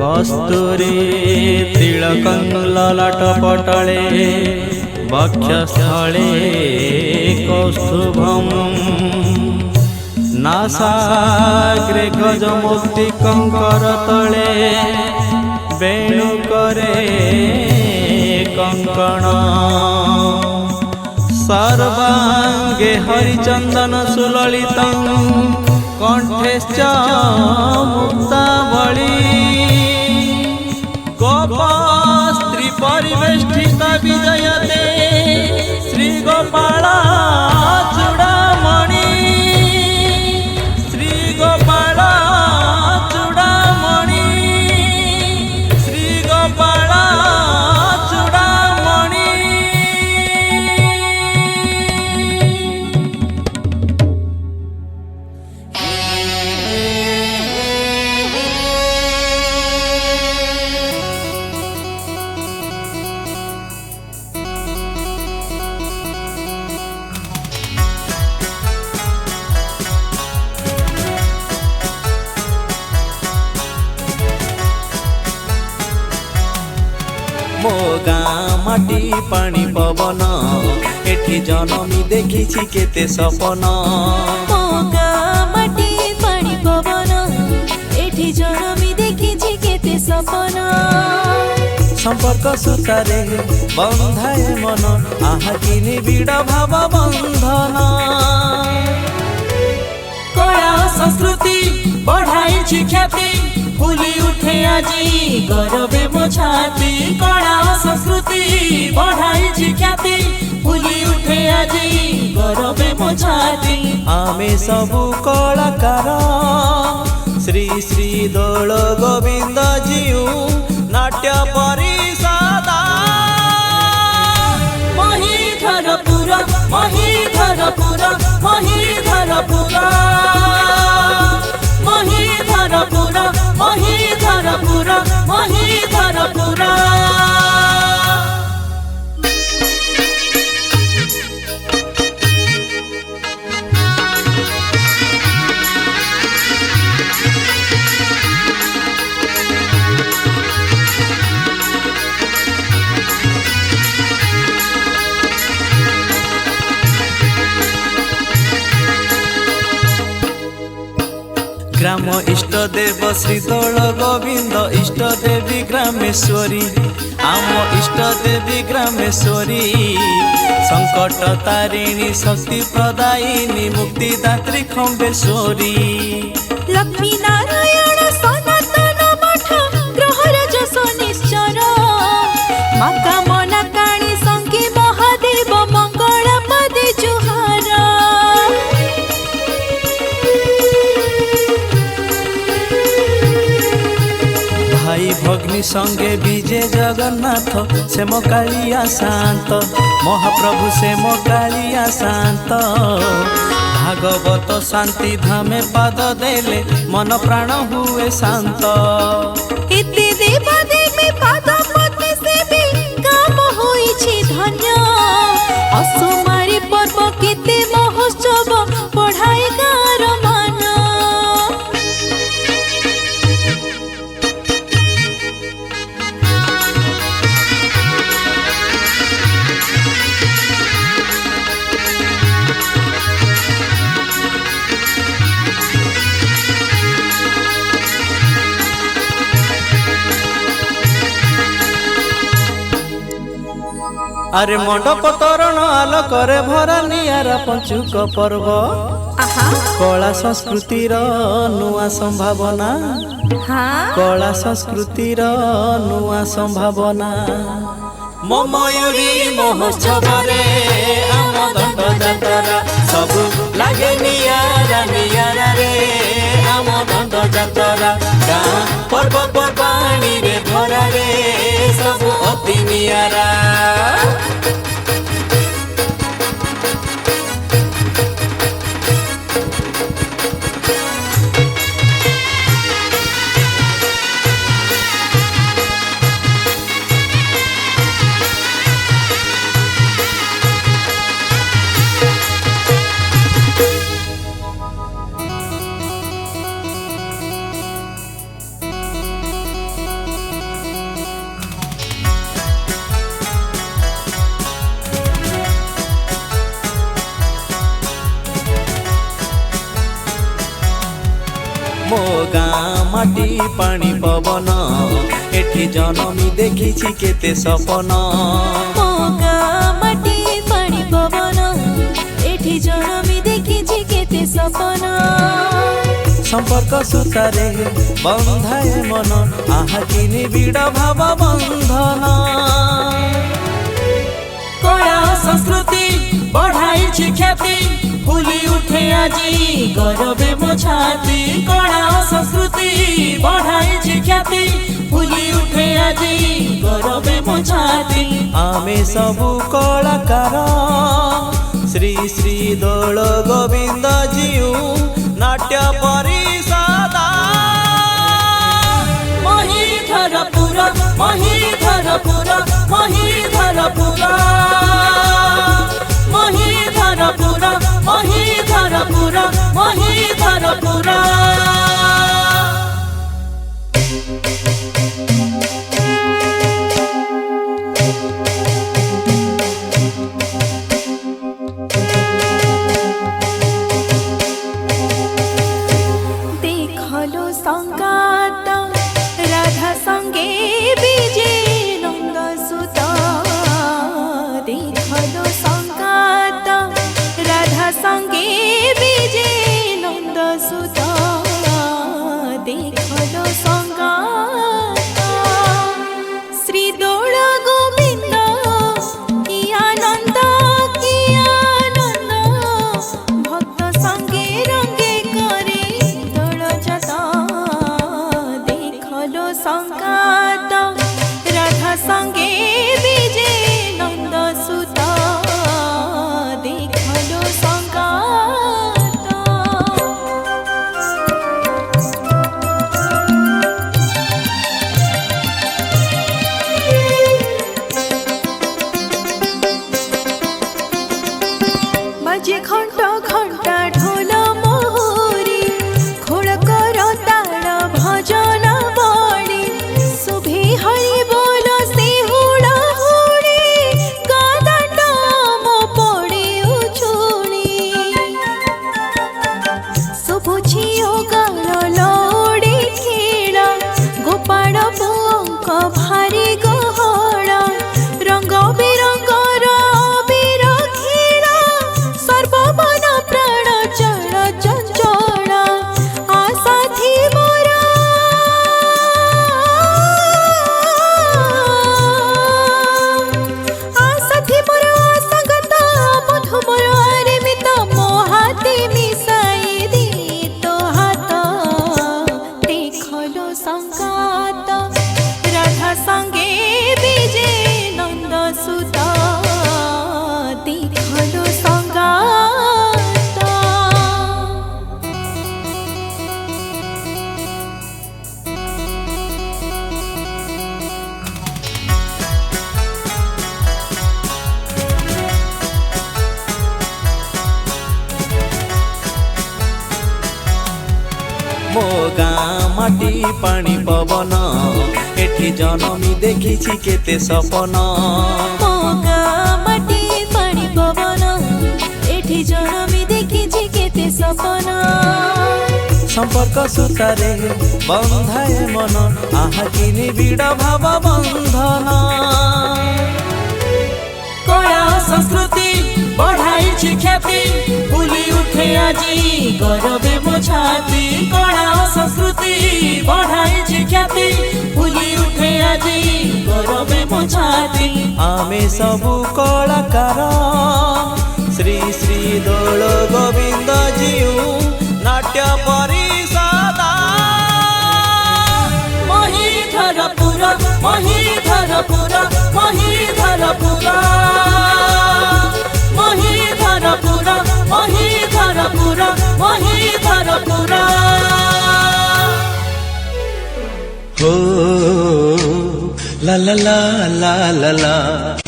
कस्तूरी तिलकं ललाटपटले वक्षस्थले कौस्तुभम् नासाग्रे गजमुक्तिकं करतले वेणुकरे कंकण सर्वांगे हरिचंदन सुललितं कंठेश्च मुक्तावली गोपस्त्री परिवेष्टिता विजयते श्रीगोपाला चूड़ामणि श्रीगोपाला चूड़ामणि श्रीगोपाला चूड़ामणि। मो गाँ माटी पानी पवन एठी जनमी देखिछि केते सपन मो गाँ माटी पानी पवन एठी जनमी देखिछि केते सपन संपर्क सूतारे बंधाए मन आहा कि निबिड़ भाव बंधन कला संस्कृति बढ़ाई ख्याति फुली उठे आजी गौरवे मो छाती कला संस्कृति बढ़ाई ख्याति फुली उठे आजी गौरवे मो छाती आमे सबु कलाकार श्री श्री दौल गोविंद जीउ नाट्य परिषद महिधरपुर महिधरपुर महिधरपुर महिधरपुर महिधरपुर महिधरपुर। ग्राम इष्ट देव श्री दौल गोविंद इष्ट देवी ग्रामेश्वरी आम इष्ट देवी ग्रामेश्वरी संकट तारिणी शक्ति प्रदायिनी मुक्तिदात्री खम्बेश्वरी लक्ष्मी नारायण सनातन मठ ग्रहराज शनिश्चर माता मना काणी संगी महादेव मंगलपदे जुहार भाई भग्नी संगे विजय जगन्नाथ सेम कालिया शांत महाप्रभु सेम कालिया शांत भागवत शांति धामे पाद देले मन प्राण हुए शांत इति देवा देवी पाद पद्मे सेवी काम होइछि धन्य असुमारी पर्व केते महोत्सव पढ़ाई गार मान अरे मंडप तोरण आलोकरे भरा नियारा पंचुक पर्व कला संस्कृतिर नुआ संभावना कला संस्कृतिर नुआ संभावना मो मयूरी महोत्सव रे आम दंड जातरा सब लागे नियारा नियारा रे आम दंड जातरा गाँ पर्व पर्वाणी रे भरा रे सब अति नियारा। ମୋ ଗାଁ ମାଟି ପାଣି ପବନ ଏଠି ଜନମି ଦେଖିଛି କେତେ ସପନ ମୋ ଗାଁ ମାଟି ପାଣି ପବନ ଏଠି ଜନମି ଦେଖିଛି କେତେ ସପନ সম্পর্ক সুতারে বন্ধায় মন আহা কি নিবিড় ভাব বন্ধন কলা সংস্কৃতি বঢ়াইছি খ্যাতি ফুলি উঠে আজি গৌরবে মো ছাতি কলা সংস্কৃতি বঢ়াইছি খ্যাতি ফুলি উঠে আজি গৌরবে মো ছাতি আমি সবু কলাকার শ্রী শ্রী দোল গোবিন্দ জিউ নাট্য পরিষদ মহিধরপুর মহিধরপুর মহিধরপুর মহিধরপুর মহিধরপুর মহিধরপুর देखलो संगात राधा संगे विजे नंद सुत देखलो संगात राधा संगे विजे नंद सुत देखलो संगात श्री दोल गोविंद की आनंद भक्त संगे रंगे करे दोल जता देखलो संगात राधा संगे विजे नंद सुत देखलो संगात बाजे घंटा घंटा ढोल मोहरी खोल कर ताल भजन बड़ी शुभे हरि बोल से हुड़ा हुड़ी गादाट मो पड़े उछुड़ी शुभुछि गाल लौड़ी खेला गोपाल पुअंक भारी गहळ रंग बिरंगर अबीर खेला सर्वमन प्राण चल चंचल आसाथी मोर असंगत मधु मोर अरिमित मो हाथी मिसाई दे तो हाथ देखलो संगात राधा संगे विजे नंद सुत देखलो संगात ମୋ ଗାଁ ମାଟି ପାଣି ପବନ ଏଠି ଜନମି ଦେଖିଛି କେତେ ସପନ ମୋ ଗାଁ ମାଟି ପାଣି ପବନ ଏଠି ଜନମି ଦେଖିଛି କେତେ ସପନ সম্পর্ক সুতারে বন্ধায় মন আহা কি নিবিড় ভাব বন্ধন কলা সংস্কৃতি বঢ়াইছি খ্যাতি ফুলি উঠে আজি গৌরবে মো ছাতি কলা সংস্কৃতি বঢ়াইছি খ্যাতি ফুলি উঠে আজি গৌরবে মো ছাতি আমি সবু কলাকার শ্রী শ্রী দোল গোবিন্দ জিউ নাট্য পরিষদ মহিধরপুর মহিধরপুর মহিধরপুর মহিধরপুর মহিধরপুর মহিধরপুর हो ला ला ला ला ला ला